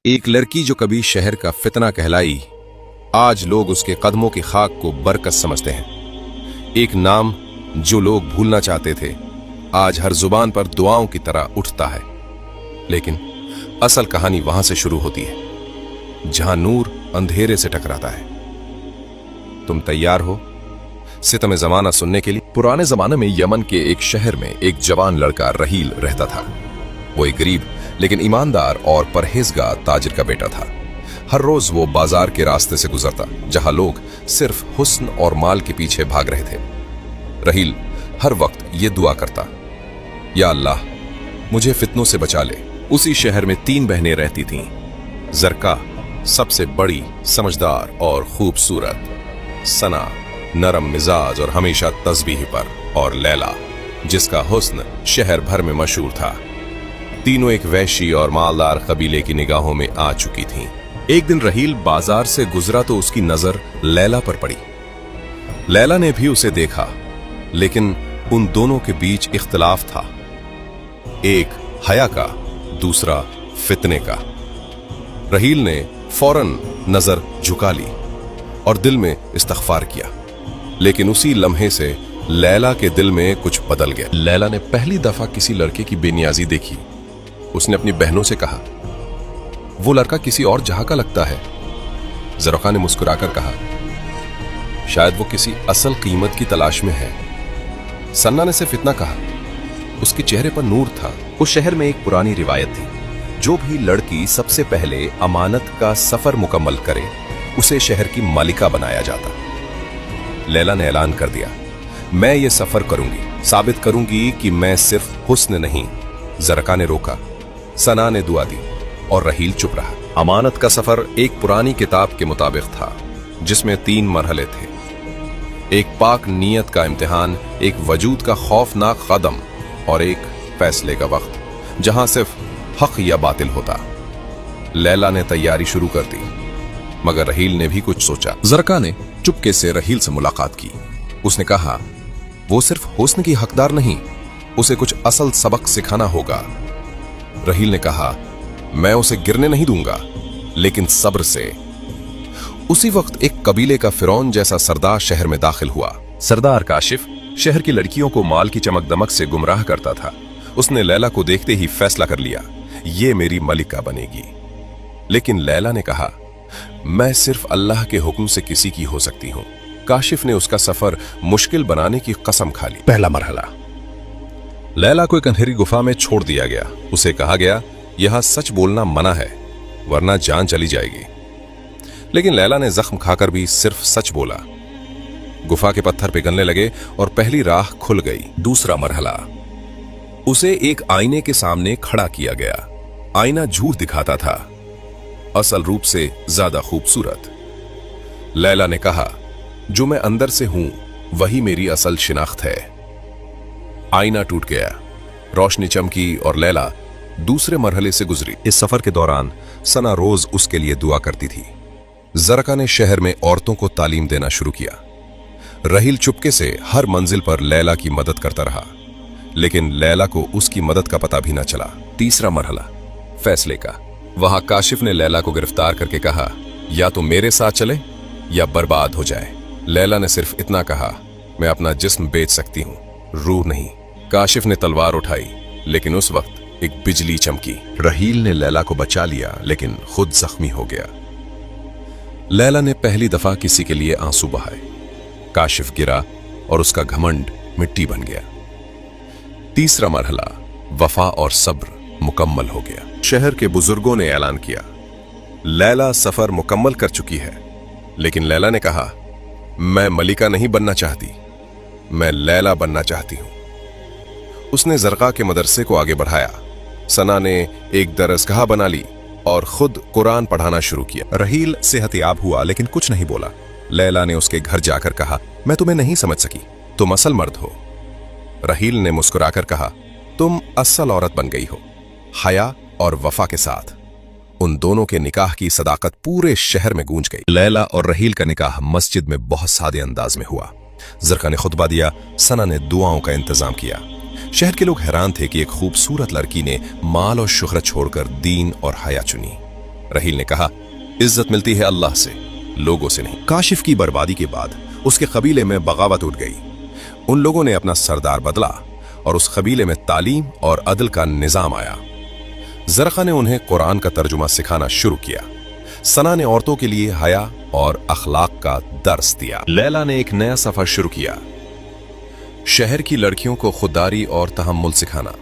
एक लड़की जो कभी शहर का फितना कहलाई, आज लोग उसके कदमों की खाक को बरकत समझते हैं। एक नाम जो लोग भूलना चाहते थे, आज हर जुबान पर दुआओं की तरह उठता है। लेकिन असल कहानी वहां से शुरू होती है जहां नूर अंधेरे से टकराता है। तुम तैयार हो सितम जमाना सुनने के लिए? पुराने जमाने में यमन के एक शहर में एक जवान लड़का रहील रहता था। वो एक गरीब लेकिन ईमानदार और परहेजगार ताजिर का बेटा था। हर रोज वो बाजार के रास्ते से गुजरता जहां लोग सिर्फ हुस्न और माल के पीछे भाग रहे थे। रहील हर वक्त ये दुआ करता, या अल्लाह मुझे फितनों से बचा ले। उसी शहर में 3 बहनें रहती थीं। जरका सबसे बड़ी, समझदार और खूबसूरत, सना नरम मिजाज और हमेशा तस्बीह पर, और लैला जिसका हुस्न शहर भर में मशहूर था। तीनों एक वैशी और मालदार कबीले की निगाहों में आ चुकी थीं। एक दिन रहील बाजार से गुजरा तो उसकी नजर लैला पर पड़ी। लैला ने भी उसे देखा, लेकिन उन दोनों के बीच इख्तिलाफ था, एक हया का, दूसरा फितने का। रहील ने फौरन नजर झुका ली और दिल में इस्तग़फ़ार किया, लेकिन उसी लम्हे से लैला के दिल में कुछ बदल गया। लैला ने पहली दफा किसी लड़के की बेनियाजी देखी। उसने अपनी बहनों से कहा, वो लड़का किसी और जहां का लगता है। ज़रक़ा ने मुस्कुराकर कहा, शायद वो किसी असल कीमत की तलाश में है। सन्ना ने सिर्फ इतना कहा, उसके चेहरे पर नूर था। उस शहर में एक पुरानी रिवायत थी, जो भी लड़की सबसे पहले अमानत का सफर मुकम्मल करे उसे शहर की मालिका बनाया जाता। लैला ने ऐलान कर दिया, मैं ये सफर करूंगी, साबित करूंगी कि मैं सिर्फ हुस्न नहीं। ज़रक़ा ने रोका, सना ने दुआ दी और रहील चुप रहा। अमानत का सफर एक पुरानी किताब के मुताबिक था, जिसमें 3 मरहले थे। एक पाक नीयत का इम्तिहान, एक वजूद का खौफनाक कदम और एक फैसले का वक्त जहां सिर्फ हक या बातिल होता। लैला ने तैयारी शुरू कर दी, मगर रहील ने भी कुछ सोचा। ज़रक़ा ने चुपके से रहील से मुलाकात की। उसने कहा, वो सिर्फ हुस्न की हकदार नहीं, उसे कुछ असल सबक सिखाना होगा। रहील ने कहा, मैं उसे गिरने नहीं दूंगा, लेकिन सब्र से। उसी वक्त एक कबीले का फिरौन जैसा सरदार शहर में दाखिल हुआ। सरदार काशिफ शहर की लड़कियों को माल की चमक दमक से गुमराह करता था। उसने लैला को देखते ही फैसला कर लिया, ये मेरी मलिका बनेगी। लेकिन लैला ने कहा, मैं सिर्फ अल्लाह के हुक्म से किसी की हो सकती हूं। काशिफ ने उसका सफर मुश्किल बनाने की कसम खा ली। पहला मरहला, लैला को एक अंधेरी गुफा में छोड़ दिया गया। उसे कहा गया, यहां सच बोलना मना है, वरना जान चली जाएगी। लेकिन लैला ने जख्म खाकर भी सिर्फ सच बोला। गुफा के पत्थर पिघलने लगे और पहली राह खुल गई। दूसरा मरहला, उसे एक आईने के सामने खड़ा किया गया। आईना झूठ दिखाता था, असल रूप से ज्यादा खूबसूरत। लैला ने कहा, जो मैं अंदर से हूं वही मेरी असल शिनाख्त है। आईना टूट गया, रोशनी चमकी और लैला दूसरे मरहले से गुजरी। इस सफर के दौरान सना रोज उसके लिए दुआ करती थी। ज़रक़ा ने शहर में औरतों को तालीम देना शुरू किया। रहील चुपके से हर मंजिल पर लैला की मदद करता रहा, लेकिन लैला को उसकी मदद का पता भी न चला। तीसरा मरहला, फैसले का। वहां काशिफ ने लैला को गिरफ्तार करके कहा, या तो मेरे साथ चले या बर्बाद हो जाए। लैला ने सिर्फ इतना कहा, मैं अपना जिस्म बेच सकती हूं, रूह नहीं। काशिफ ने तलवार उठाई, लेकिन उस वक्त एक बिजली चमकी। रहील ने लैला को बचा लिया, लेकिन खुद जख्मी हो गया। लैला ने पहली दफा किसी के लिए आंसू बहाए। काशिफ गिरा और उसका घमंड मिट्टी बन गया। तीसरा मरहला, वफा और सब्र मुकम्मल हो गया। शहर के बुजुर्गों ने ऐलान किया, लैला सफर मुकम्मल कर चुकी है। लेकिन लैला ने कहा, मैं मलिका नहीं बनना चाहती, मैं लैला बनना चाहती हूं। उसने ज़रक़ा के मदरसे को आगे बढ़ाया। सना ने एक दरसगाह बना ली और खुद कुरान पढ़ाना शुरू किया। रहील सेहतयाब हुआ, लेकिन कुछ नहीं बोला। लैला ने उसके घर जाकर कहा, मैं तुम्हें नहीं समझ सकी, तुम असल मर्द हो। रहील ने मुस्कुराकर कहा, तुम असल औरत बन गई हो, हया और वफा के साथ। उन दोनों के निकाह की सदाकत पूरे शहर में गूंज गई। लैला और रहील का निकाह मस्जिद में बहुत सादे अंदाज में हुआ। ज़रक़ा ने खुतबा दिया, सना ने दुआओं का इंतजाम किया। शहर के लोग हैरान थे कि एक खूबसूरत लड़की ने माल और शुहरत छोड़कर दीन और हया चुनी। रहील ने कहा, इज्जत मिलती है अल्लाह से, लोगों से नहीं। काशिफ की बर्बादी के बाद उसके कबीले में बगावत उठ गई। उन लोगों ने अपना सरदार बदला और उस कबीले में तालीम और अदल का निजाम आया। जरका ने उन्हें कुरान का तर्जुमा सिखाना शुरू किया। सना ने औरतों के लिए हया और अखलाक का दर्स दिया। लैला ने एक नया सफर शुरू किया, शहर की लड़कियों को खुददारी और तहम्मुल सिखाना।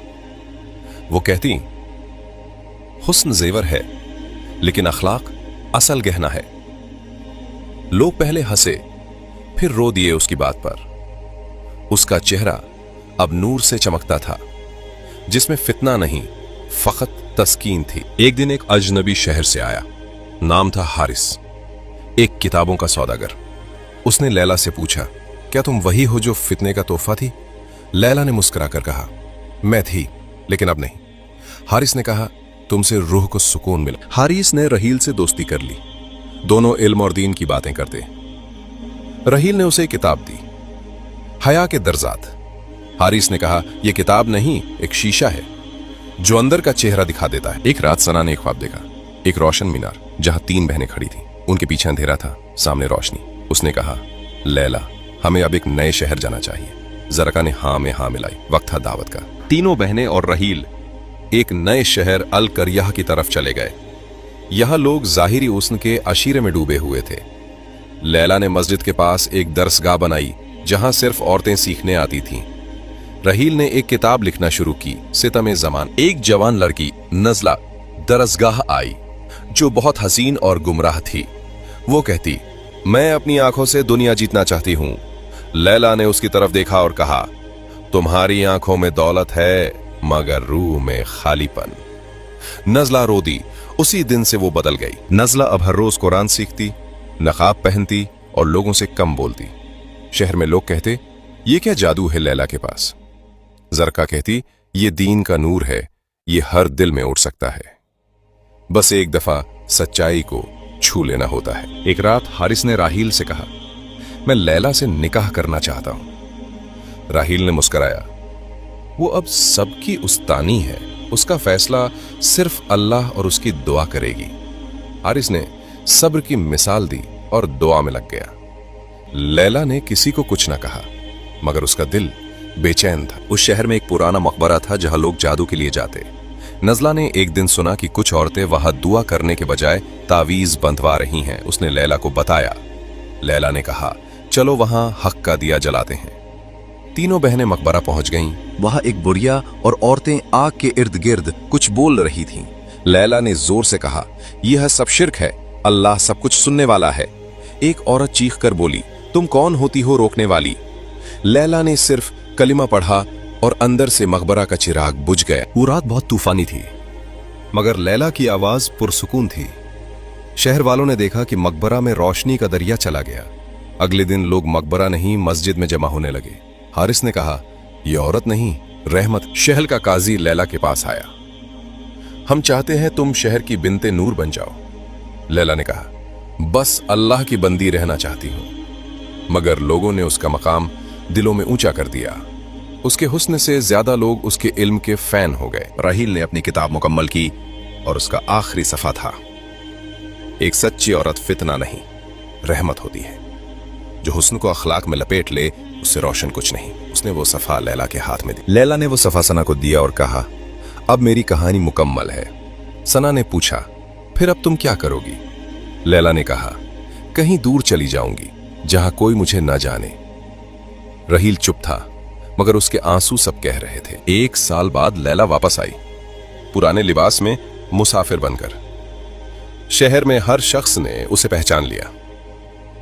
वो कहती, हुस्न जेवर है लेकिन अखलाक असल गहना है। लोग पहले हंसे फिर रो दिए उसकी बात पर। उसका चेहरा अब नूर से चमकता था जिसमें फितना नहीं, फकत तस्कीन थी। एक दिन एक अजनबी शहर से आया, नाम था हारिस, एक किताबों का सौदागर। उसने लैला से पूछा, क्या तुम वही हो जो फितने का तोहफा थी? लैला ने मुस्कुराकर कहा, मैं थी लेकिन अब नहीं। हारिस ने कहा, तुमसे रूह को सुकून मिला। हारिस ने रहील से दोस्ती कर ली। दोनों इल्म और दीन की बातें करते। रहील ने उसे एक किताब दी, हया के दर्जात। हारिस ने कहा, यह किताब नहीं, एक शीशा है जो अंदर का चेहरा दिखा देता है। एक रात सना ने एक ख्वाब देखा, एक रोशन मीनार जहां 3 बहनें खड़ी थीं। उनके पीछे अंधेरा था, सामने रोशनी। उसने कहा, लैला, हमें अब एक नए शहर जाना चाहिए। जरका ने हाँ में हाँ मिलाई। वक्त था दावत का। तीनों बहनें और रहील एक नए शहर अल करिया की तरफ चले गए। यहां लोग जाहिरी हुस्न के अशीरे में डूबे हुए थे। लैला ने मस्जिद के पास एक दरसगाह बनाई जहां सिर्फ औरतें सीखने आती थीं। रहील ने एक किताब लिखना शुरू की, सितम जमान। एक जवान लड़की नजला दरसगाह आई जो बहुत हसीन और गुमराह थी। वो कहती, मैं अपनी आंखों से दुनिया जीतना चाहती हूं। लैला ने उसकी तरफ देखा और कहा, तुम्हारी आंखों में दौलत है मगर रूह में खालीपन। नजला रो दी। उसी दिन से वो बदल गई। नजला अब हर रोज कुरान सीखती, नकाब पहनती और लोगों से कम बोलती। शहर में लोग कहते, ये क्या जादू है लैला के पास? जरका कहती, ये दीन का नूर है, ये हर दिल में उठ सकता है, बस एक दफा सच्चाई को छू लेना होता है। एक रात हारिस ने राहील से कहा, मैं लैला से निकाह करना चाहता हूं। राहील ने मुस्कुराया, वो अब सबकी उस्तानी है, उसका फैसला सिर्फ अल्लाह और उसकी दुआ करेगी। हारिस ने सब्र की मिसाल दी और दुआ में लग गया। लैला ने किसी को कुछ न कहा मगर उसका दिल बेचैन था। उस शहर में एक पुराना मकबरा था जहां लोग जादू के लिए जाते। नजला ने एक दिन सुना कि कुछ औरतें वहां दुआ करने के बजाय तावीज बंधवा रही हैं। उसने लैला को बताया। लैला ने कहा, चलो वहां हक का दिया जलाते हैं। तीनों बहनें मकबरा पहुंच गईं। वहां एक बुढ़िया और औरतें आग के इर्द गिर्द कुछ बोल रही थीं। लैला ने जोर से कहा, यह सब शिर्क है, अल्लाह सब कुछ सुनने वाला है। एक औरत चीख कर बोली, तुम कौन होती हो रोकने वाली? लैला ने सिर्फ कलिमा पढ़ा और अंदर से मकबरा का चिराग बुझ गया। वो रात बहुत तूफानी थी मगर लैला की आवाज पुरसुकून थी। शहर वालों ने देखा कि मकबरा में रोशनी का दरिया चला गया। अगले दिन लोग मकबरा नहीं मस्जिद में जमा होने लगे। हारिस ने कहा, यह औरत नहीं, रहमत। शहर का काजी लैला के पास आया। हम चाहते हैं तुम शहर की बिनते नूर बन जाओ। लैला ने कहा, बस अल्लाह की बंदी रहना चाहती हूं। मगर लोगों ने उसका मकाम दिलों में ऊंचा कर दिया। उसके हुस्न से ज्यादा लोग उसके इल्म के फैन हो गए। राहील ने अपनी किताब मुकम्मल की और उसका आखिरी सफा था, एक सच्ची औरत फितना नहीं, रहमत होती है। जो हुस्न को अखलाक में लपेट ले उससे रोशन कुछ नहीं। उसने वो सफा लैला के हाथ में दी। लैला ने वो सफा सना को दिया और कहा, अब मेरी कहानी मुकम्मल है। सना ने पूछा, फिर अब तुम क्या करोगी? लैला ने कहा, कहीं दूर चली जाऊंगी जहां कोई मुझे न जाने। रहील चुप था मगर उसके आंसू सब कह रहे थे। 1 साल बाद लैला वापस आई, पुराने लिबास में, मुसाफिर बनकर। शहर में हर शख्स ने उसे पहचान लिया।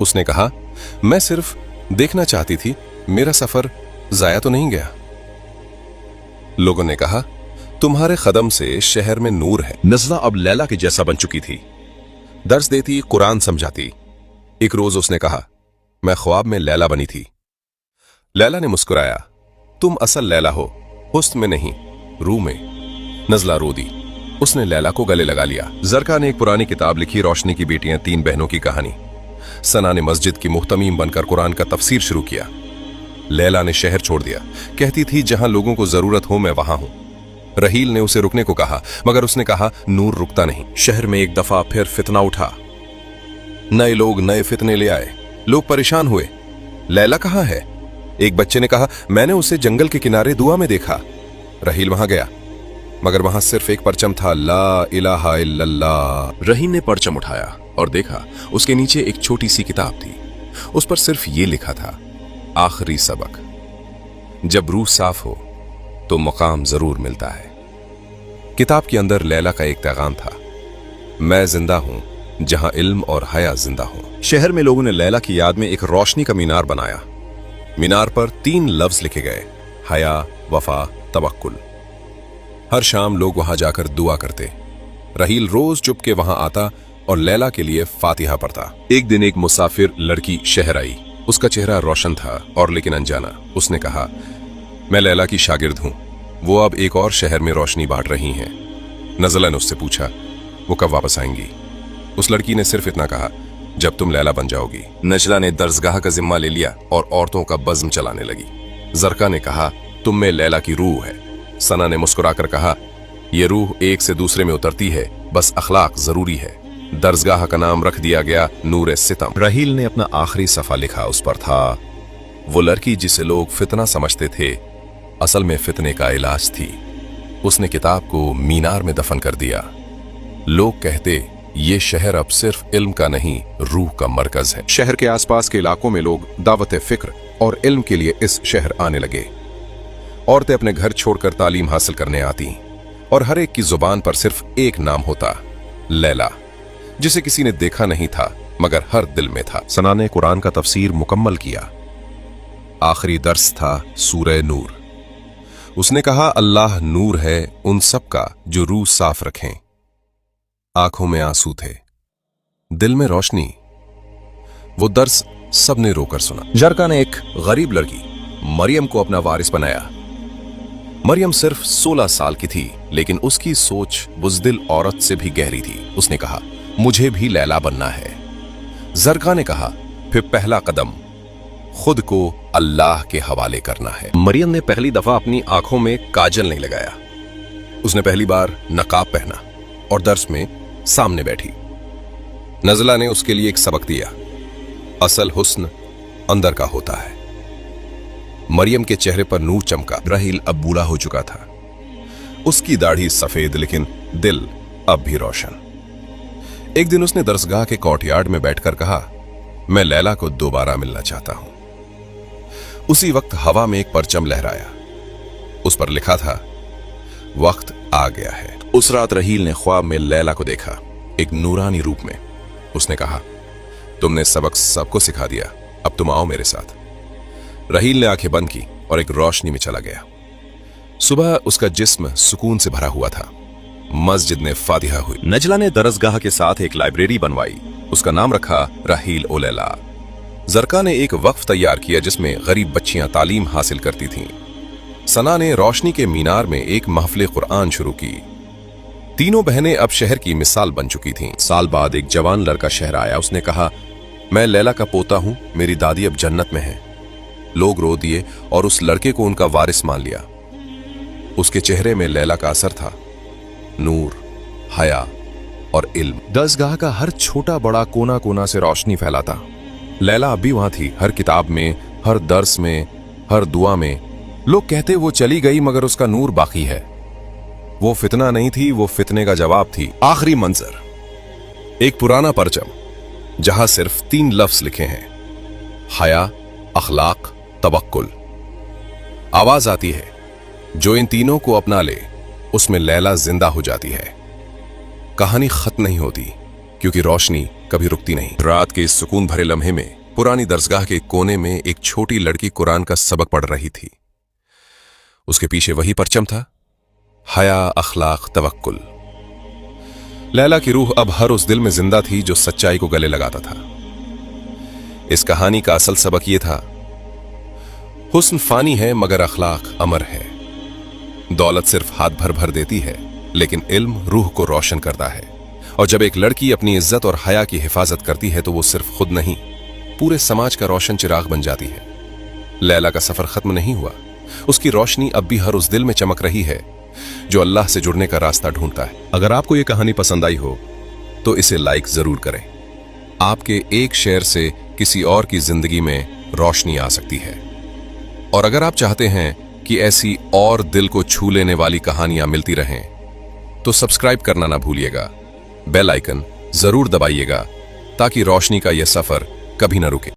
उसने कहा, मैं सिर्फ देखना चाहती थी, मेरा सफर जाया तो नहीं गया। लोगों ने कहा, तुम्हारे कदम से शहर में नूर है। नज़ला अब लैला के जैसा बन चुकी थी, दर्स देती, कुरान समझाती। एक रोज उसने कहा, मैं ख्वाब में लैला बनी थी। लैला ने मुस्कुराया, तुम असल लैला हो, हुस्न में नहीं, रूह में। नज़ला रो दी। उसने लैला को गले लगा लिया। जरका ने एक पुरानी किताब लिखी, रोशनी की बेटियां, 3 बहनों की कहानी। सना ने मस्जिद की मुहतमीम बनकर कुरान का तफसीर शुरू किया। लैला ने शहर छोड़ दिया, कहती थी जहां लोगों को जरूरत हो मैं वहां हूं। रहील ने उसे रुकने को कहा, मगर उसने कहा नूर रुकता नहीं। शहर में एक दफा फिर फितना उठा। नए लोग नए फितने ले आए। लोग परेशान हुए। लैला कहाँ है? एक बच्चे ने कहा, मैंने उसे जंगल के किनारे दुआ में देखा। रहील वहां गया, मगर वहां सिर्फ एक परचम था, ला इलाहा इल्लल्लाह। रहील ने परचम उठाया और देखा उसके नीचे एक छोटी सी किताब थी। उस पर सिर्फ ये लिखा था, आखिरी सबक, जब रूह साफ हो तो मकाम जरूर मिलता है। किताब के अंदर लैला का एक पैगाम था, मैं जिंदा हूं जहां इल्म और हया जिंदा हो। शहर में लोगों ने लैला की याद में एक रोशनी का मीनार बनाया। मीनार पर 3 लफ्ज लिखे गए, हया, वफा, तवक्कुल। हर शाम लोग वहां जाकर दुआ करते। रहील रोज चुप के वहां आता और लैला के लिए फातिहा पढ़ता। एक दिन एक मुसाफिर लड़की शहर आई। उसका चेहरा रोशन था और लेकिन अनजाना। उसने कहा, मैं लैला की शागिर्द हूं, वो अब एक और शहर में रोशनी बांट रही हैं। नज़ला ने उससे पूछा, वो कब वापस आएंगी? उस लड़की ने सिर्फ इतना कहा, जब तुम लैला बन जाओगी। नज़ला ने दर्सगाह का जिम्मा ले लिया और औरतों का बज़्म चलाने लगी। जरका ने कहा, तुम में लैला की रूह है। सना ने मुस्कुराकर कहा, यह रूह एक से दूसरे में उतरती है, बस अखलाक जरूरी है। दर्सगाह का नाम रख दिया गया नूर सितम। रहील ने अपना आखिरी सफा लिखा। उस पर था, वो लड़की जिसे लोग फितना समझते थे, असल में फितने का इलाज थी। उसने किताब को मीनार में दफन कर दिया। लोग कहते, ये शहर अब सिर्फ इल्म का नहीं, रूह का मरकज है। शहर के आसपास के इलाकों में लोग दावत फिक्र और इल्म के लिए इस शहर आने लगे। औरतें अपने घर छोड़कर तालीम हासिल करने आती और हर एक की जुबान पर सिर्फ एक नाम होता, लैला, जिसे किसी ने देखा नहीं था मगर हर दिल में था। सना ने कुरान का तफसीर मुकम्मल किया। आखिरी दर्स था सूरह नूर। उसने कहा, अल्लाह नूर है उन सब का जो रूह साफ रखें। आंखों में आंसू थे, दिल में रोशनी। वो दर्स सबने रोकर सुना। जरका ने एक गरीब लड़की मरियम को अपना वारिस बनाया। मरियम सिर्फ 16 साल की थी, लेकिन उसकी सोच बुज़दिल औरत से भी गहरी थी। उसने कहा, मुझे भी लैला बनना है। जरका ने कहा, फिर पहला कदम खुद को अल्लाह के हवाले करना है। मरियम ने पहली दफा अपनी आंखों में काजल नहीं लगाया। उसने पहली बार नकाब पहना और दर्स में सामने बैठी। नज़ला ने उसके लिए एक सबक दिया, असल हुस्न अंदर का होता है। मरियम के चेहरे पर नूर चमका। रहील अब बूढ़ा हो चुका था। उसकी दाढ़ी सफेद, लेकिन दिल अब भी रोशन। एक दिन उसने दरसगाह के कोर्टयार्ड में बैठकर कहा, मैं लैला को दोबारा मिलना चाहता हूं। उसी वक्त हवा में एक परचम लहराया। उस पर लिखा था, वक्त आ गया है। उस रात रहील ने ख्वाब में लैला को देखा, एक नूरानी रूप में। उसने कहा, तुमने सबक सबको सिखा दिया, अब तुम आओ मेरे साथ। रहील ने आंखें बंद की और एक रोशनी में चला गया। सुबह उसका जिस्म सुकून से भरा हुआ था। मस्जिद में फातिहा हुई। नजला ने दरसगाह के साथ एक लाइब्रेरी बनवाई। उसका नाम रखा रहील ओ लैला। जरका ने एक वक्फ तैयार किया जिसमें गरीब बच्चियां तालीम हासिल करती थीं। सना ने रोशनी के मीनार में एक महफिल कुरान शुरू की। तीनों बहनें अब शहर की मिसाल बन चुकी थीं। साल बाद एक जवान लड़का शहर आया। उसने कहा, मैं लैला का पोता हूं, मेरी दादी अब जन्नत में है। लोग रो दिए और उस लड़के को उनका वारिस मान लिया। उसके चेहरे में लैला का असर था, नूर, हया और इल्म। दरसगाह का हर छोटा बड़ा कोना कोना से रोशनी फैलाता। लैला अब भी वहां थी, हर किताब में, हर दर्स में, हर दुआ में। लोग कहते वो चली गई मगर उसका नूर बाकी है। वो फितना नहीं थी, वो फितने का जवाब थी। आखिरी मंजर, एक पुराना परचम जहां सिर्फ 3 लफ्ज लिखे हैं, हया, अखलाक, तवक्कुल। आवाज आती है, जो इन तीनों को अपना ले उसमें लैला जिंदा हो जाती है। कहानी खत्म नहीं होती क्योंकि रोशनी कभी रुकती नहीं। रात के इस सुकून भरे लम्हे में पुरानी दरसगाह के कोने में एक छोटी लड़की कुरान का सबक पढ़ रही थी। उसके पीछे वही परचम था, हया, अखलाक, तवक्कुल। लैला की रूह अब हर उस दिल में जिंदा थी जो सच्चाई को गले लगाता था। इस कहानी का असल सबक यह था, हुस्न फानी है मगर अखलाक अमर है। दौलत सिर्फ हाथ भर भर देती है, लेकिन इल्म रूह को रोशन करता है। और जब एक लड़की अपनी इज्जत और हया की हिफाजत करती है तो वो सिर्फ खुद नहीं, पूरे समाज का रोशन चिराग बन जाती है। लैला का सफर खत्म नहीं हुआ। उसकी रोशनी अब भी हर उस दिल में चमक रही है जो अल्लाह से जुड़ने का रास्ता ढूंढता है। अगर आपको ये कहानी पसंद आई हो तो इसे लाइक जरूर करें। आपके एक शेयर से किसी और की जिंदगी में रोशनी आ सकती है। और अगर आप चाहते हैं कि ऐसी और दिल को छू लेने वाली कहानियां मिलती रहें तो सब्सक्राइब करना ना भूलिएगा। बेल आइकन जरूर दबाइएगा ताकि रोशनी का यह सफर कभी ना रुके।